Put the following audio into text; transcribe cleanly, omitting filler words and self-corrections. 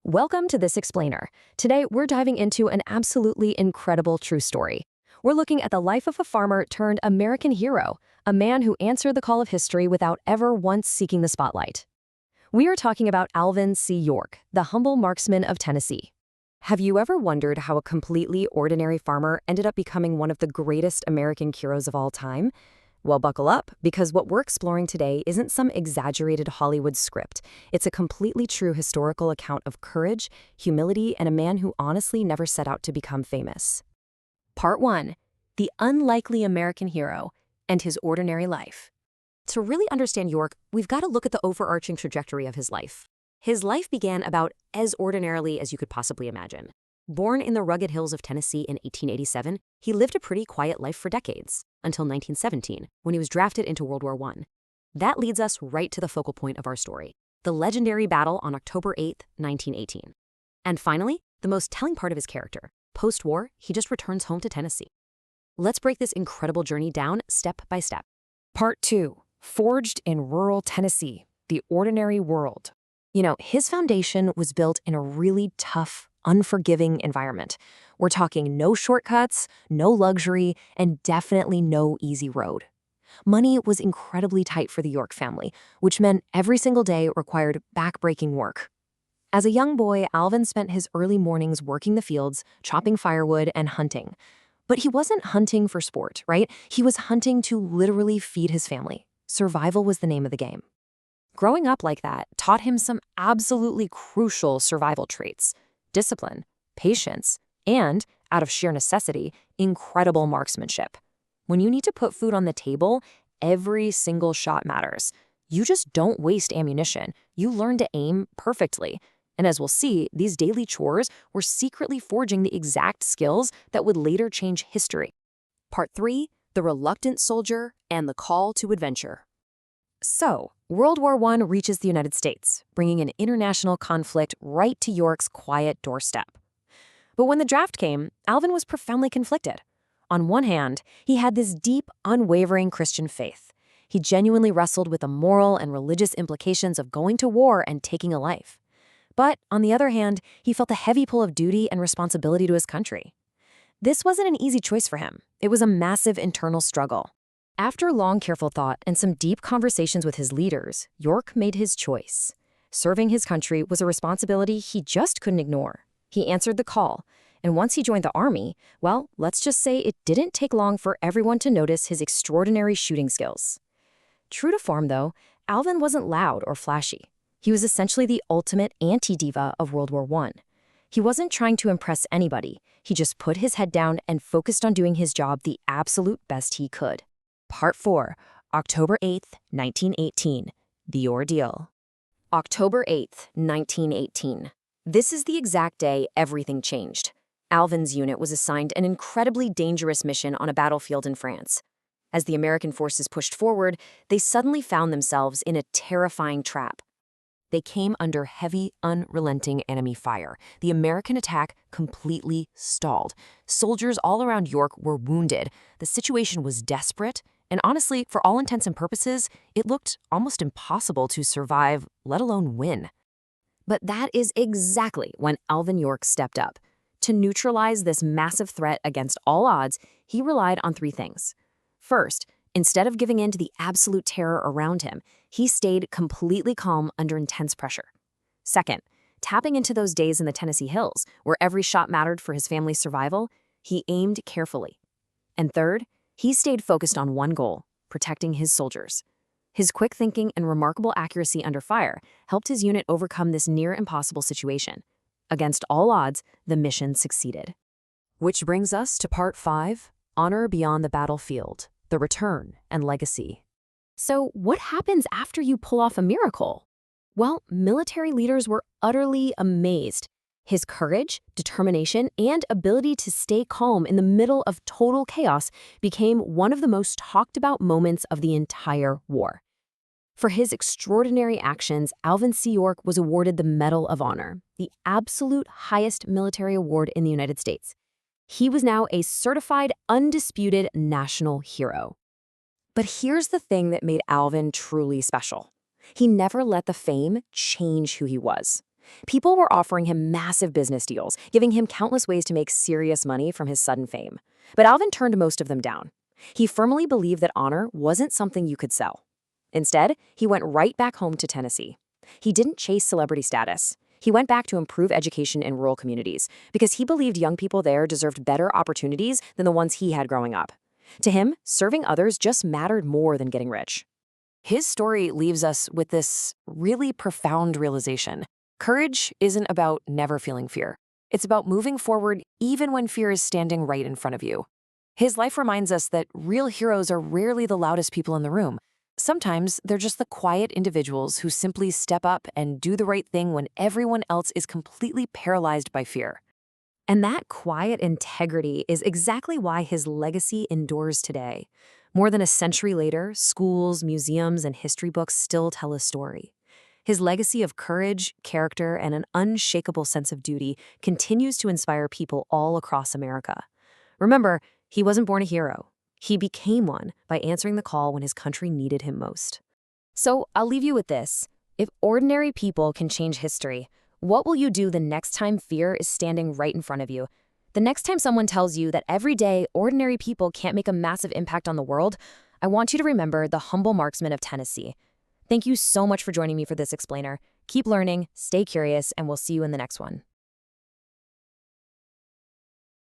Welcome to This Explainer. Today, we're diving into an absolutely incredible true story. We're looking at the life of a farmer turned American hero, a man who answered the call of history without ever once seeking the spotlight. We are talking about Alvin C. York, the humble marksman of Tennessee. Have you ever wondered how a completely ordinary farmer ended up becoming one of the greatest American heroes of all time? Well, buckle up, because what we're exploring today isn't some exaggerated Hollywood script. It's a completely true historical account of courage, humility, and a man who honestly never set out to become famous. Part 1. The Unlikely American Hero and His Ordinary Life. To really understand York, we've got to look at the overarching trajectory of his life. His life began about as ordinarily as you could possibly imagine. Born in the rugged hills of Tennessee in 1887, he lived a pretty quiet life for decades, until 1917, when he was drafted into World War I. That leads us right to the focal point of our story, the legendary battle on October 8, 1918. And finally, the most telling part of his character. Post-war, he just returns home to Tennessee. Let's break this incredible journey down step by step. Part 2. Forged in rural Tennessee, the ordinary world. His foundation was built in a really tough, unforgiving environment. We're talking no shortcuts, no luxury, and definitely no easy road. Money was incredibly tight for the York family, which meant every single day required back-breaking work. As a young boy, Alvin spent his early mornings working the fields, chopping firewood, and hunting. But he wasn't hunting for sport, right? He was hunting to literally feed his family. Survival was the name of the game. Growing up like that taught him some absolutely crucial survival traits: discipline, patience, and, out of sheer necessity, incredible marksmanship. When you need to put food on the table, every single shot matters. You just don't waste ammunition. You learn to aim perfectly. And as we'll see, these daily chores were secretly forging the exact skills that would later change history. Part 3. The Reluctant Soldier and the Call to Adventure. So, World War I reaches the United States, bringing an international conflict right to York's quiet doorstep. But when the draft came, Alvin was profoundly conflicted. On one hand, he had this deep, unwavering Christian faith. He genuinely wrestled with the moral and religious implications of going to war and taking a life. But on the other hand, he felt the heavy pull of duty and responsibility to his country. This wasn't an easy choice for him. It was a massive internal struggle. After long, careful thought and some deep conversations with his leaders, York made his choice. Serving his country was a responsibility he just couldn't ignore. He answered the call, and once he joined the army, well, let's just say it didn't take long for everyone to notice his extraordinary shooting skills. True to form, though, Alvin wasn't loud or flashy. He was essentially the ultimate anti-diva of World War I. He wasn't trying to impress anybody. He just put his head down and focused on doing his job the absolute best he could. Part 4. October 8th, 1918. The Ordeal. October 8th, 1918. This is the exact day everything changed. Alvin's unit was assigned an incredibly dangerous mission on a battlefield in France. As the American forces pushed forward, they suddenly found themselves in a terrifying trap. They came under heavy, unrelenting enemy fire. The American attack completely stalled. Soldiers all around York were wounded. The situation was desperate, and honestly, for all intents and purposes, it looked almost impossible to survive, let alone win. But that is exactly when Alvin York stepped up. To neutralize this massive threat against all odds, he relied on 3 things. First, instead of giving in to the absolute terror around him, he stayed completely calm under intense pressure. Second, tapping into those days in the Tennessee hills, where every shot mattered for his family's survival, he aimed carefully. And third, he stayed focused on one goal: protecting his soldiers. His quick thinking and remarkable accuracy under fire helped his unit overcome this near-impossible situation. Against all odds, the mission succeeded. Which brings us to Part 5, Honor Beyond the Battlefield, the Return and Legacy. So what happens after you pull off a miracle? Well, military leaders were utterly amazed. His courage, determination, and ability to stay calm in the middle of total chaos became one of the most talked about moments of the entire war. For his extraordinary actions, Alvin C. York was awarded the Medal of Honor, the absolute highest military award in the United States. He was now a certified, undisputed national hero. But here's the thing that made Alvin truly special. He never let the fame change who he was. People were offering him massive business deals, giving him countless ways to make serious money from his sudden fame. But Alvin turned most of them down. He firmly believed that honor wasn't something you could sell. Instead, he went right back home to Tennessee. He didn't chase celebrity status. He went back to improve education in rural communities because he believed young people there deserved better opportunities than the ones he had growing up. To him, serving others just mattered more than getting rich. His story leaves us with this really profound realization. Courage isn't about never feeling fear. It's about moving forward even when fear is standing right in front of you. His life reminds us that real heroes are rarely the loudest people in the room. Sometimes they're just the quiet individuals who simply step up and do the right thing when everyone else is completely paralyzed by fear. And that quiet integrity is exactly why his legacy endures today. More than a century later, schools, museums, and history books still tell his story. His legacy of courage, character, and an unshakable sense of duty continues to inspire people all across America. Remember, he wasn't born a hero. He became one by answering the call when his country needed him most. So I'll leave you with this. If ordinary people can change history, what will you do the next time fear is standing right in front of you? The next time someone tells you that every day ordinary people can't make a massive impact on the world, I want you to remember the humble marksman of Tennessee. Thank you so much for joining me for this explainer. Keep learning, stay curious, and we'll see you in the next one.